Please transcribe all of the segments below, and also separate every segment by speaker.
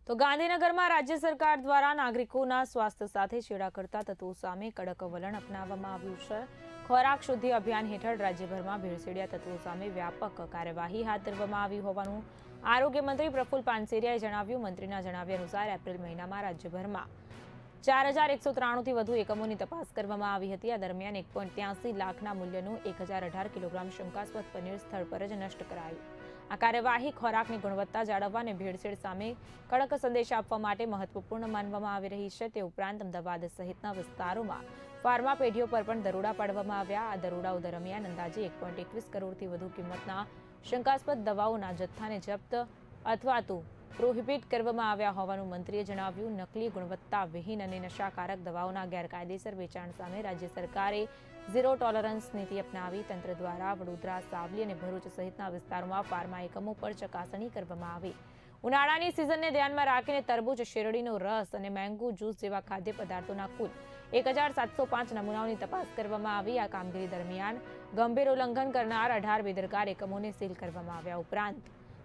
Speaker 1: તો ગાંધીનગરમાં રાજ્ય સરકાર દ્વારા નાગરિકોના સ્વાસ્થ્ય સાથે છેડા કરતા તત્વો સામે કડક વલણ અપનાવવામાં આવ્યું છે। ખોરાક શુદ્ધિ અભિયાન હેઠળ રાજ્યભરમાં ભેળસેળિયા તત્વો સામે વ્યાપક કાર્યવાહી હાથ ધરવામાં આવી હોવાનું આરોગ્ય મંત્રી પ્રફુલ પાનસેરિયાએ જણાવ્યું। મંત્રીના જણાવ્યા અનુસાર એપ્રિલ મહિનામાં રાજ્યભરમાં 4193થી વધુ એકમોની તપાસ કરવામાં આવી હતી। આ દરમિયાન 1.83 લાખના મૂલ્યનું 1018 કિલોગ્રામ શંકાસ્પદ પનીર સ્થળ પર જ નષ્ટ કરાયું। આ કાર્યવાહી ખોરાકની ગુણવત્તા જાળવવા અને ભેળસેળ સામે કડક સંદેશ આપવા માટે મહત્વપૂર્ણ માનવામાં આવી રહી છે। તે ઉપરાંત અમદાવાદ સહિતના વિસ્તારોમાં ફાર્મા પેઢીઓ પર પણ દરોડા પાડવામાં આવ્યા। આ દરોડાઓ દરમિયાન અંદાજે 1.21 કરોડથી વધુ કિંમતના શંકાસ્પદ દવાઓના જથ્થાને જપ્ત અથવા તો પ્રોહિબિટ કરવામાં આવ્યા હોવાનું મંત્રીએ જણાવ્યું। નકલી ગુણવત્તા વિહીન અને નશાકારક દવાઓના ગેરકાયદેસર વેચાણ સામે રાજ્ય સરકારે ઝીરો ટોલરન્સ નીતિ અપનાવી। તંત્ર દ્વારા વડોદરા, સાવલી અને ભરૂચ સહિતના વિસ્તારોમાં ફાર્મા એકમો પર ચકાસણી કરવામાં આવી। ઉનાળાની સિઝનને ધ્યાનમાં રાખીને તરબૂચ, શેરડીનો રસ અને મેંગો જ્યુસ જેવા ખાદ્ય પદાર્થોના કુલ 1705 નમૂનાઓની તપાસ કરવામાં આવી। આ કામગીરી દરમિયાન ગંભીર ઉલ્લંઘન કરનાર 18 બેદરકાર એકમોને સીલ કરવામાં આવ્યા। ઉપરાંત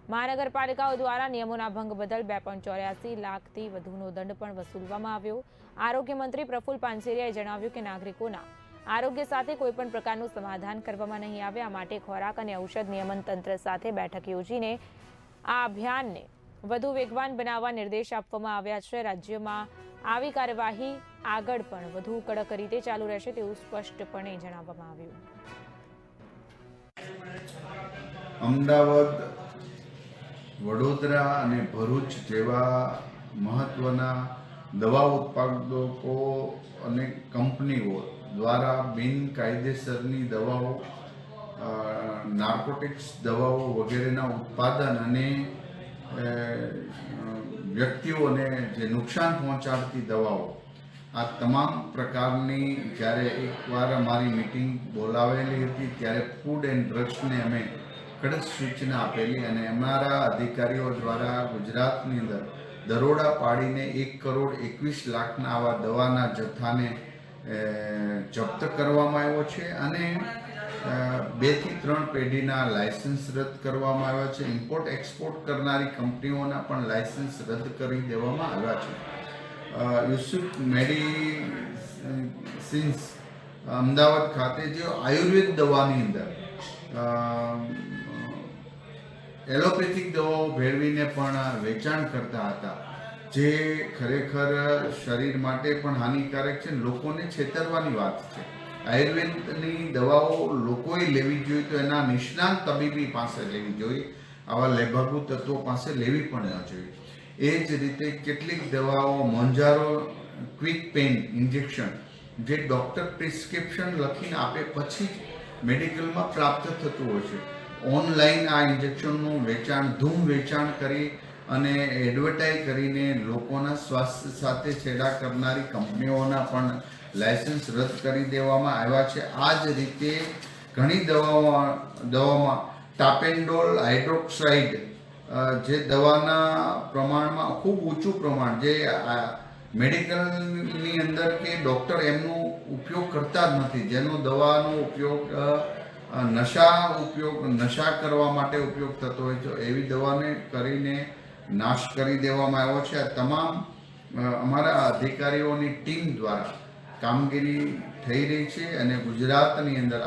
Speaker 1: મહાનગરપાલિકાઓ દ્વારા નિયમોના ભંગ બદલ 2.84 લાખથી વધુનો દંડ પણ વસૂલવામાં આવ્યો। આરોગ્ય મંત્રી પ્રફુલ પાનસેરિયાએ જણાવ્યું કે નાગરિકોના આરોગ્ય સાથે કોઈપણ પ્રકારનું સમાધાન કરવામાં નહીં આવે। આ માટે ખોરાક અને ઔષધ નિયમન તંત્ર સાથે બેઠક યોજીને આ અભિયાનને વધુ વેગવાન બનાવવા નિર્દેશ આપવામાં આવ્યા છે। રાજ્યમાં આવી કાર્યવાહી આગળ પણ વધુ કડક રીતે ચાલુ રહેશે તેવું સ્પષ્ટપણે જણાવવામાં આવ્યું।
Speaker 2: અમદાવાદ, વડોદરા અને ભરૂચ જેવા મહત્વના દવા ઉત્પાદકો અને કંપનીઓ દ્વારા બિનકાયદેસરની દવાઓ, નાર્કોટિક્સ દવાઓ વગેરેના ઉત્પાદન અને વ્યક્તિઓને જે નુકસાન પહોંચાડતી દવાઓ, આ તમામ પ્રકારની જ્યારે એકવાર અમારી મિટિંગ બોલાવેલી હતી ત્યારે ફૂડ એન્ડ ડ્રગ્સને અમે કડક સૂચના આપેલી અને અમારા અધિકારીઓ દ્વારા ગુજરાતની અંદર દરોડા પાડીને 1,21,00,000ના આવા દવાના જથ્થાને જપ્ત કરવામાં આવ્યો છે અને 2 થી 3 પેઢીના લાયસન્સ રદ કરવામાં આવ્યા છે। ઇમ્પોર્ટ એક્સપોર્ટ કરનારી કંપનીઓના પણ લાયસન્સ રદ કરી દેવામાં આવ્યા છે। યુસુફ મેડિસિન્સ અમદાવાદ ખાતે જે આયુર્વેદ દવાની અંદર એલોપેથિક દવાઓ ભેળવીને પણ વેચાણ કરતા હતા, જે ખરેખર શરીર માટે પણ હાનિકારક છે, લોકોને છેતરવાની વાત છે। આયુર્વેદની દવાઓ લોકોએ લેવી જોઈએ તો એના નિષ્ણાત તબીબી પાસે લેવી જોઈએ, આવા લેભાગુ તત્વો પાસે લેવી પણ ન જોઈએ। એ જ રીતે કેટલીક દવાઓ મોંજારો ક્વિક પેઇન ઇન્જેક્શન જે ડૉક્ટર પ્રિસ્ક્રિપ્શન લખીને આપે પછી મેડિકલમાં પ્રાપ્ત થતું હોય છે, ઓનલાઈન આ ઇન્જેક્શનનું વેચાણ ધૂમ વેચાણ કરી અને એડવર્ટાઇઝ કરીને લોકોના સ્વાસ્થ્ય સાથે છેડા કરનારી કંપનીઓના પણ લાયસન્સ રદ કરી દેવામાં આવ્યા છે। આ જ રીતે ઘણી દવામાં ટાપેન્ડોલ હાઇડ્રોક્સાઇડ જે દવાના પ્રમાણમાં ખૂબ ઊંચું પ્રમાણ, જે મેડિકલની અંદર કે ડૉક્ટર એમનો ઉપયોગ કરતા જ નથી, જેનો દવાનો ઉપયોગ નશા કરવા માટે ઉપયોગ થતો હોય છે, એવી દવાને કરીને નાશ કરી દેવામાં આવ્યો છે। આ તમામ અમારા અધિકારીઓની ટીમ દ્વારા કામગીરી થઈ રહી છે અને ગુજરાતની અંદર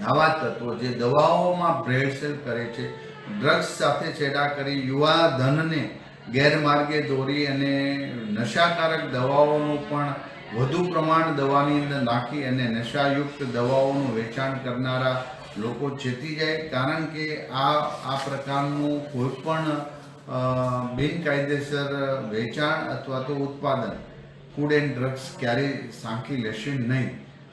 Speaker 2: આવા તત્વો જે દવાઓમાં ભેળસેળ કરે છે, ડ્રગ્સ સાથે છેડા કરી યુવા ધનને ગેરમાર્ગે દોરી અને નશાકારક દવાઓનું પણ વધુ પ્રમાણ દવાની અંદર નાખી અને નશાયુક્ત દવાઓનું વેચાણ કરનારા લોકો ચેતી જાય, કારણ કે આ પ્રકારનું કોઈ પણ બિનકાયદેસર વેચાણ અથવા તો ઉત્પાદન ફૂડ એન્ડ ડ્રગ્સ ક્યારેય સાંખી લેશે નહીં।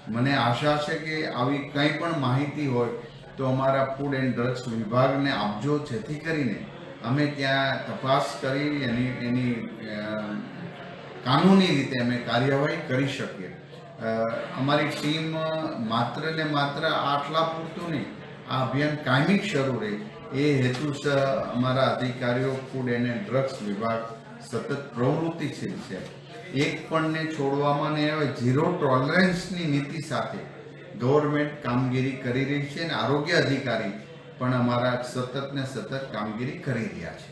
Speaker 2: મને આશા છે કે આવી કંઈ પણ માહિતી હોય તો અમારા ફૂડ એન્ડ ડ્રગ્સ વિભાગને આપજો, જેથી કરીને અમે ત્યાં તપાસ કરી એની કાનૂની રીતે અમે કાર્યવાહી કરી શકીએ। અમારી ટીમ માત્ર ને માત્ર આટલા પૂરતું નહીં, આ અભિયાન કાયમી શરૂ રહે એ હેતુસર અમારા અધિકારીઓ ફૂડ એન્ડ ડ્રગ્સ વિભાગ સતત પ્રવૃત્તિશીલ છે। એક પણને છોડવામાં નહીં આવે। ઝીરો ટોલરન્સની નીતિ સાથે ગવર્મેન્ટ કામગીરી કરી રહી છે અને આરોગ્ય અધિકારી પણ અમારા સતત કામગીરી કરી રહ્યા છે।